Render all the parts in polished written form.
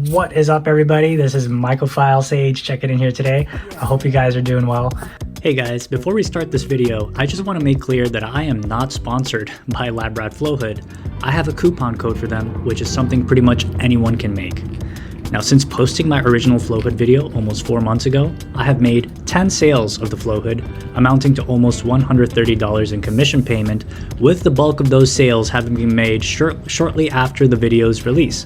What is up, everybody? This is Mycophilia Sage checking in here today. I hope you guys are doing well. Hey guys, before we start this video, I just want to make clear that I am not sponsored by Lab Rat Flowhood. I have a coupon code for them, which is something pretty much anyone can make. Now, since posting my original Flowhood video almost 4 months ago, I have made 10 sales of the Flowhood, amounting to almost $130 in commission payment, with the bulk of those sales having been made shortly after the video's release.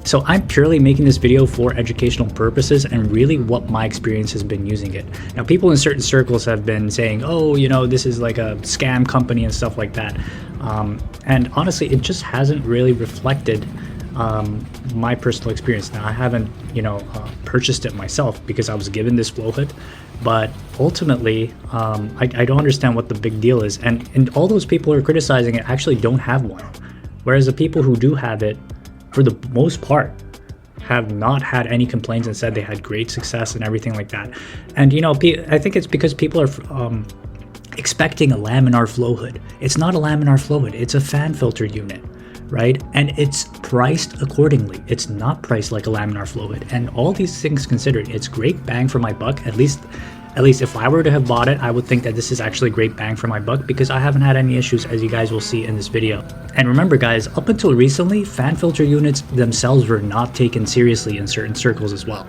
So I'm purely making this video for educational purposes and really what my experience has been using it. Now, people in certain circles have been saying, oh, you know, this is like a scam company and stuff like that. And honestly, it just hasn't really reflected my personal experience. Now, I haven't, purchased it myself because I was given this Flowhood, but ultimately, I don't understand what the big deal is. And all those people who are criticizing it actually don't have one. Whereas the people who do have it, for the most part, have not had any complaints and said they had great success and everything like that. And I think it's because people are expecting a laminar flow hood. It's not a laminar flow hood, it's a fan filter unit, right? And it's priced accordingly. It's not priced like a laminar flow hood. And all these things considered, it's great bang for my buck. At least if I were to have bought it, I would think that this is actually great bang for my buck because I haven't had any issues, as you guys will see in this video. And remember guys, up until recently, fan filter units themselves were not taken seriously in certain circles as well.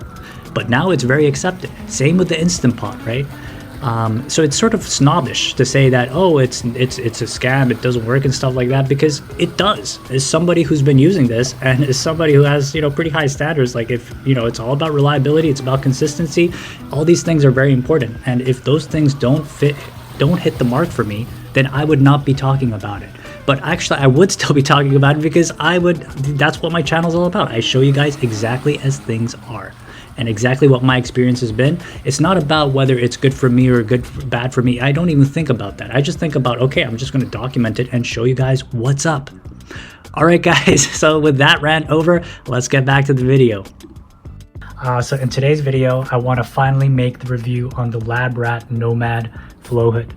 But now it's very accepted. Same with the Instant Pot, right? So it's sort of snobbish to say that, oh, it's a scam, it doesn't work and stuff like that, because it does. As somebody who's been using this and as somebody who has, pretty high standards, like if, it's all about reliability, it's about consistency, all these things are very important. And if those things don't hit the mark for me, then I would not be talking about it. But actually, I would still be talking about it because that's what my channel is all about. I show you guys exactly as things are. And exactly what my experience has been. It's not about whether it's good for me or bad for me. I don't even think about that. I just think about, okay, I'm just going to document it and show you guys what's up. All right, guys. So with that rant over, let's get back to the video. So in today's video, I want to finally make the review on the Lab Rat Nomad flow hood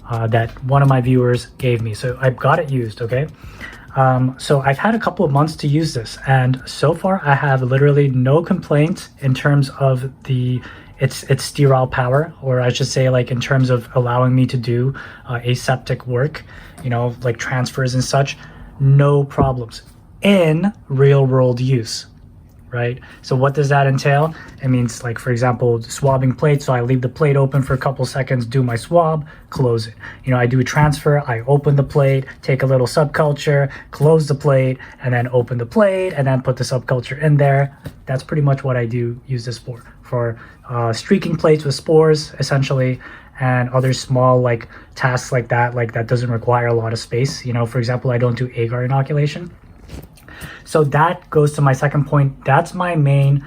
that one of my viewers gave me. So I've got it used, okay? So I've had a couple of months to use this, and so far I have literally no complaints in terms of its sterile power, or I should say, like, in terms of allowing me to do aseptic work, like transfers and such. No problems in real world use, right? So what does that entail? It means, like, for example, swabbing plates. So I leave the plate open for a couple seconds, do my swab, close it. I do a transfer, I open the plate, take a little subculture, close the plate, and then open the plate, and then put the subculture in there. That's pretty much what I do use this for streaking plates with spores, essentially, and other small, like, tasks like that doesn't require a lot of space. For example, I don't do agar inoculation. So that goes to my second point. That's my main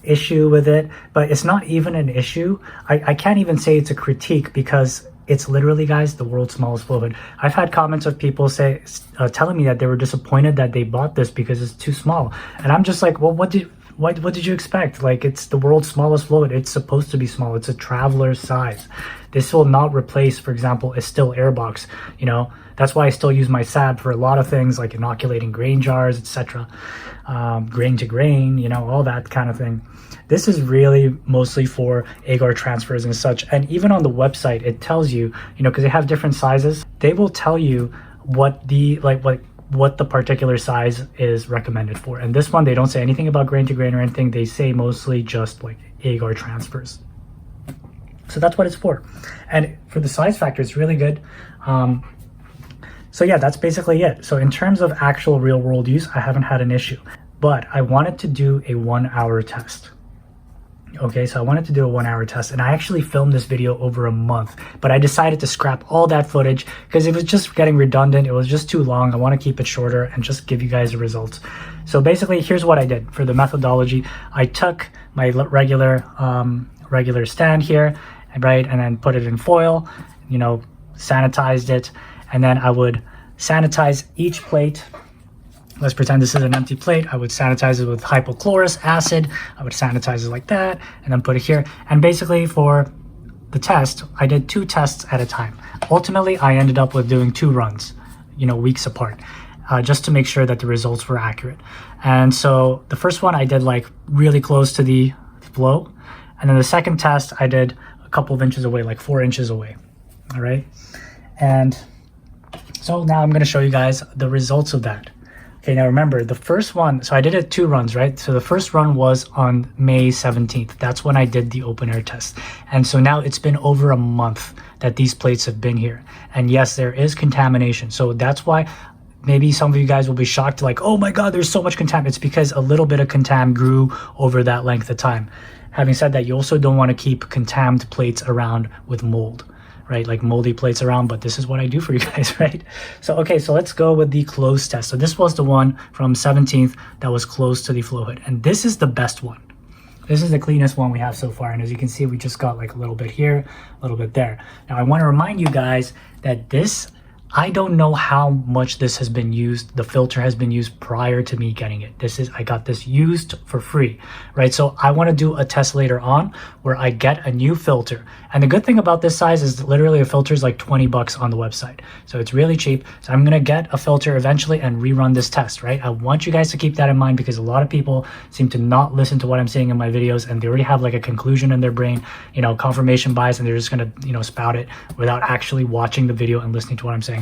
issue with it, but it's not even an issue. I can't even say it's a critique because it's literally, guys, the world's smallest flow hood. I've had comments of people telling me that they were disappointed that they bought this because it's too small. And I'm just like, well, what did you expect? Like, it's the world's smallest flow hood. It's supposed to be small. It's a traveler's size. This will not replace, for example, a still air box. That's why I still use my SAB for a lot of things, like inoculating grain jars, etc. Grain to grain, all that kind of thing. This is really mostly for agar transfers and such. And even on the website, it tells you, because they have different sizes, they will tell you what the particular size is recommended for. And this one, they don't say anything about grain to grain or anything. They say mostly just like agar transfers. So that's what it's for. And for the size factor, it's really good. So yeah, that's basically it. So in terms of actual real world use, I haven't had an issue, but I wanted to do a 1 hour test. Okay, so I wanted to do a 1 hour test, and I actually filmed this video over a month, but I decided to scrap all that footage because it was just getting redundant. It was just too long. I want to keep it shorter and just give you guys the results. So basically, here's what I did for the methodology. I took my regular stand here, right, and then put it in foil, sanitized it, and then I would sanitize each plate. Let's pretend this is an empty plate. I would sanitize it with hypochlorous acid. I would sanitize it like that and then put it here. And basically for the test, I did 2 tests at a time. Ultimately, I ended up with doing 2 runs, weeks apart. just to make sure that the results were accurate. And so the first one I did like really close to the flow. And then the second test I did a couple of inches away, like 4 inches away. All right. And so now I'm going to show you guys the results of that. Okay, now remember the first one, so I did it 2 runs, right? So the first run was on May 17th. That's when I did the open air test. And so now it's been over a month that these plates have been here. And yes, there is contamination. So that's why maybe some of you guys will be shocked, like, oh my God, there's so much contam. It's because a little bit of contam grew over that length of time. Having said that, you also don't want to keep contaminated plates around with mold, right? Like moldy plates around, but this is what I do for you guys, right? So, okay, so let's go with the closed test. So this was the one from 17th that was close to the flow hood. And this is the best one. This is the cleanest one we have so far. And as you can see, we just got like a little bit here, a little bit there. Now I want to remind you guys that this, I don't know how much this has been used. The filter has been used prior to me getting it. I got this used for free, right? So I want to do a test later on where I get a new filter. And the good thing about this size is literally a filter is like 20 bucks on the website. So it's really cheap. So I'm going to get a filter eventually and rerun this test, right? I want you guys to keep that in mind because a lot of people seem to not listen to what I'm saying in my videos and they already have like a conclusion in their brain, you know, confirmation bias, and they're just going to, you know, spout it without actually watching the video and listening to what I'm saying.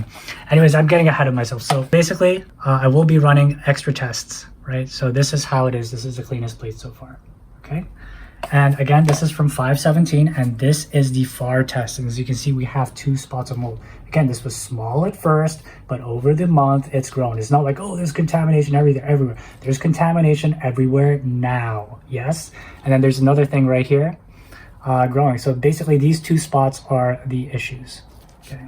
Anyways, I'm getting ahead of myself. So basically, I will be running extra tests, right? So this is how it is. This is the cleanest plate so far, okay? And again, this is from 517, and this is the FAR test. And as you can see, we have 2 spots of mold. Again, this was small at first, but over the month, it's grown. It's not like, oh, there's contamination everywhere. There's contamination everywhere now, yes? And then there's another thing right here, growing. So basically, these 2 spots are the issues, okay?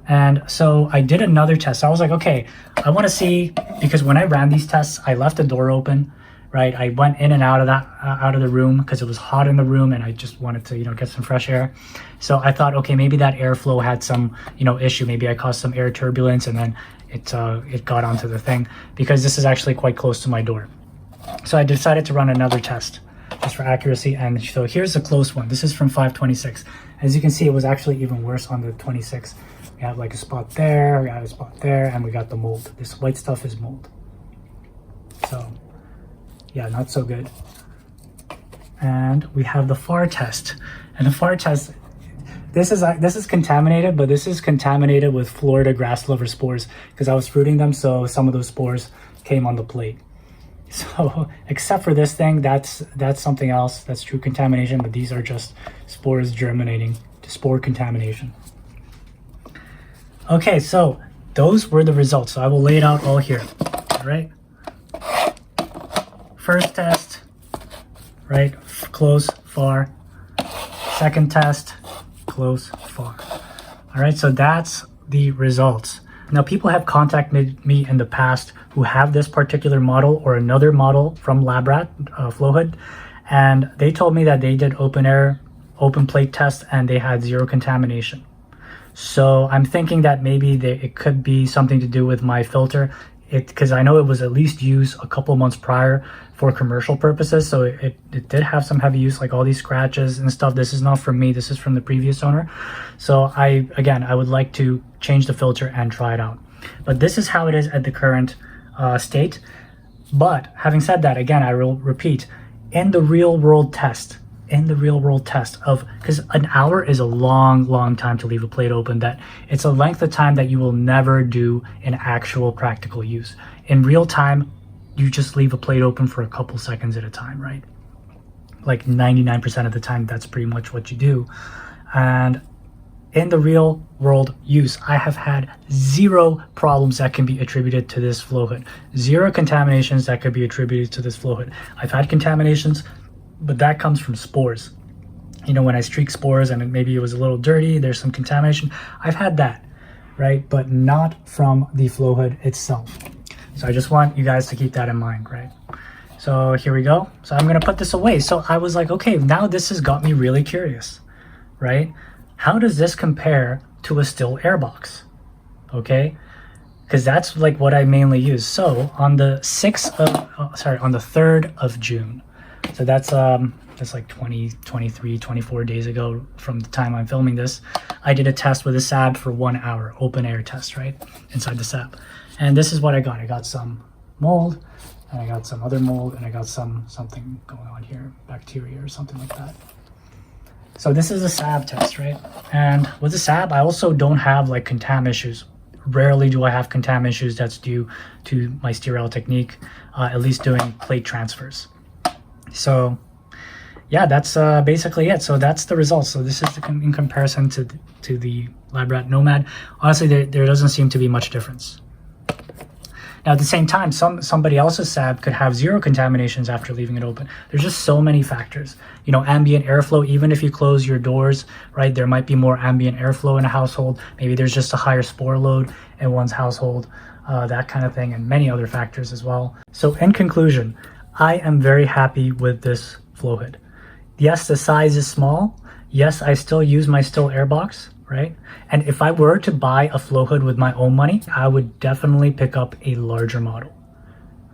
And so I did another test. I was like, okay, I want to see, because when I ran these tests, I left the door open, right? I went in and out of that, out of the room because it was hot in the room and I just wanted to, you know, get some fresh air. So I thought, okay, maybe that airflow had some, you know, issue. Maybe I caused some air turbulence and then it got onto the thing, because this is actually quite close to my door. So I decided to run another test just for accuracy. And so here's a close one. This is from 526. As you can see, it was actually even worse on the 26. We have like a spot there, we have a spot there, and we got the mold. This white stuff is mold. So yeah, not so good. And we have the FAR test. And the FAR test, this is contaminated, but this is contaminated with Florida grass lover spores because I was fruiting them, so some of those spores came on the plate. So except for this thing, that's something else. That's true contamination, but these are just spores germinating, spore contamination. Okay, so those were the results. So I will lay it out all here, all right? First test, right, close, far. Second test, close, far. All right, so that's the results. Now, people have contacted me in the past who have this particular model or another model from Lab Rat flow hood, and they told me that they did open plate test and they had 0 contamination. So I'm thinking that maybe it could be something to do with my filter, because I know it was at least used a couple months prior for commercial purposes. So it did have some heavy use, like all these scratches and stuff. This is not from me, this is from the previous owner. So I would like to change the filter and try it out. But this is how it is at the current state. But having said that, again, I will repeat, in the real world test of, because an hour is a long time to leave a plate open, that it's a length of time that you will never do in actual practical use. In real time, you just leave a plate open for a couple seconds at a time, right? Like 99% of the time, that's pretty much what you do. And in the real world use, I have had 0 problems that can be attributed to this flow hood. 0 contaminations that could be attributed to this flow hood. I've had contaminations, but that comes from spores. You know, when I streak spores and maybe it was a little dirty, there's some contamination. I've had that, right? But not from the flow hood itself. So I just want you guys to keep that in mind, right? So here we go. So I'm gonna put this away. So I was like, okay, now this has got me really curious, right? How does this compare to a still air box? Okay, because that's like what I mainly use. So on the 3rd of June, so that's that's like 20, 23, 24 days ago from the time I'm filming this, I did a test with a SAB for 1 hour, open air test, right, inside the SAB. And this is what I got. I got some mold, and I got some other mold, and I got something going on here, bacteria or something like that. So this is a SAB test, right? And with the SAB, I also don't have like contam issues. Rarely do I have contam issues that's due to my sterile technique, at least doing plate transfers. So yeah, that's basically it. So that's the results. So this is in comparison to the Lab Rat Nomad. Honestly, there doesn't seem to be much difference. Now, at the same time, somebody else's SAB could have 0 contaminations after leaving it open. There's just so many factors. You know, ambient airflow, even if you close your doors, right, there might be more ambient airflow in a household. Maybe there's just a higher spore load in one's household, that kind of thing, and many other factors as well. So in conclusion, I am very happy with this flow hood. Yes, the size is small. Yes, I still use my still air box, right? And if I were to buy a flow hood with my own money, I would definitely pick up a larger model,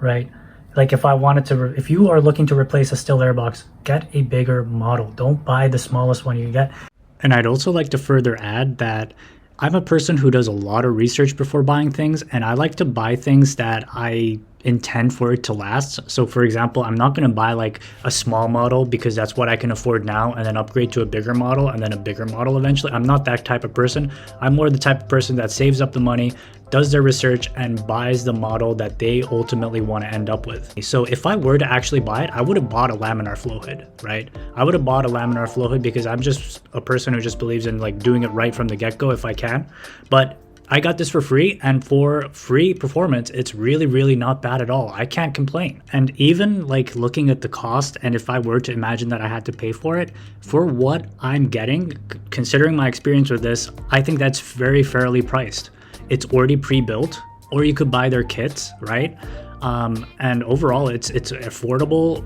right? Like if I wanted to, if you are looking to replace a still air box, get a bigger model. Don't buy the smallest one you get. And I'd also like to further add that I'm a person who does a lot of research before buying things, and I like to buy things that I intend for it to last. So for example, I'm not going to buy like a small model because that's what I can afford now and then upgrade to a bigger model and then a bigger model eventually. I'm not that type of person. I'm more the type of person that saves up the money, does their research, and buys the model that they ultimately want to end up with. So if I were to actually buy it, I would have bought a laminar flow hood, right? I would have bought a laminar flow hood because I'm just a person who just believes in like doing it right from the get-go if I can. But I got this for free, and for free performance, it's really, really not bad at all. I can't complain. And even like looking at the cost, and if I were to imagine that I had to pay for it, for what I'm getting, considering my experience with this, I think that's very fairly priced. It's already pre-built, or you could buy their kits, right? And overall, it's affordable,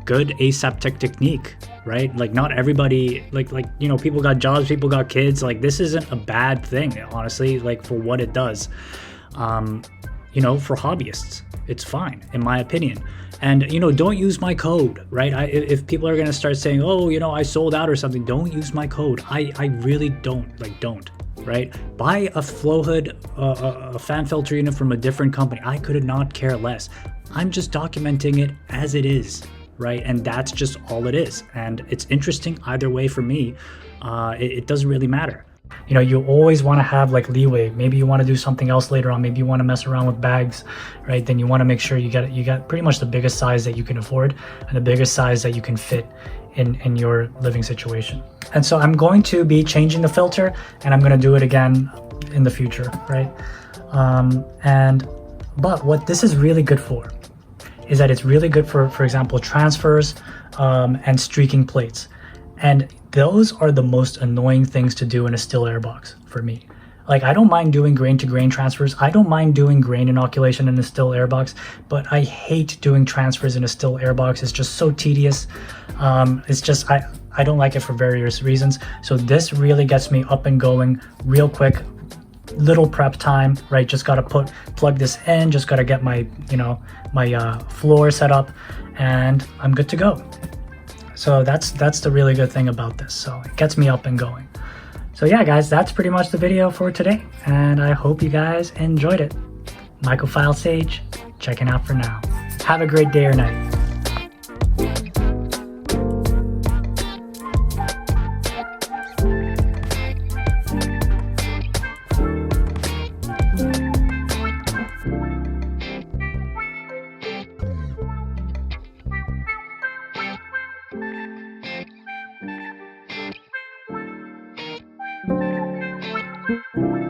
good aseptic technique, right? Like not everybody, like you know, people got jobs, people got kids. Like this isn't a bad thing, honestly, like for what it does. You know, for hobbyists, it's fine, in my opinion. And, you know, don't use my code, right? If people are going to start saying, oh, you know, I sold out or something, don't use my code. I really don't, right? Buy a flow hood, a fan filter unit from a different company. I could not care less. I'm just documenting it as it is, right? And that's just all it is. And it's interesting either way for me. It doesn't really matter. You know, you always want to have like leeway. Maybe you want to do something else later on. Maybe you want to mess around with bags, right? Then you want to make sure you got pretty much the biggest size that you can afford and the biggest size that you can fit in your living situation. And so I'm going to be changing the filter, and I'm going to do it again in the future, right? But what this is really good for is that it's really good for example, transfers and streaking plates. And those are the most annoying things to do in a still air box for me. Like, I don't mind doing grain to grain transfers. I don't mind doing grain inoculation in a still air box, but I hate doing transfers in a still air box. It's just so tedious. It's just, I don't like it for various reasons. So this really gets me up and going real quick. Little prep time, right? Just got to plug this in, just got to get my, you know, my floor set up, and I'm good to go. So that's the really good thing about this. So it gets me up and going. So yeah, guys, that's pretty much the video for today, and I hope you guys enjoyed it. Mycophile Sage, checking out for now. Have a great day or night. Thank you.